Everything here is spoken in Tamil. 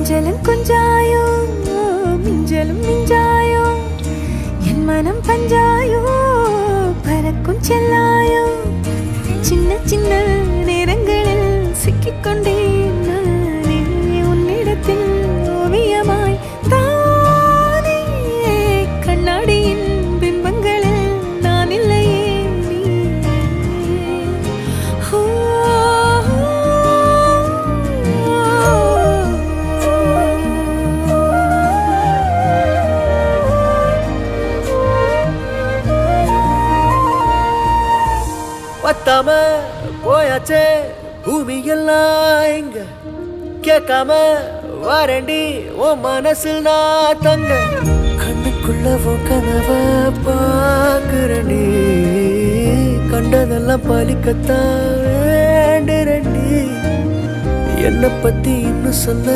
கொஞ்சலும் கொஞ்சாயோ மிஞ்சலும் மிஞ்சாயோ என் மனம் பஞ்சாயோ பறக்கும் செல்லாயோ சின்ன சின்ன நேரங்களில் சிக்கிக்கொண்டேன் நானே உன்னிடத்தில் ஓவியமாய் தானே கண்ணாடியின் பிம்பங்களில் நான் இல்லையே பத்தாம போயாச்சே பூமி எல்லாம் இங்க கேட்காம வாரண்டி ஓ மனசில் நான் தங்க கண்ணுக்குள்ள உன் கனவ பாக்குறண்டி கண்டதெல்லாம் பலிக்கத்தான் வேண்டுறண்டி என்னை பத்தி இன்னும் சொல்ல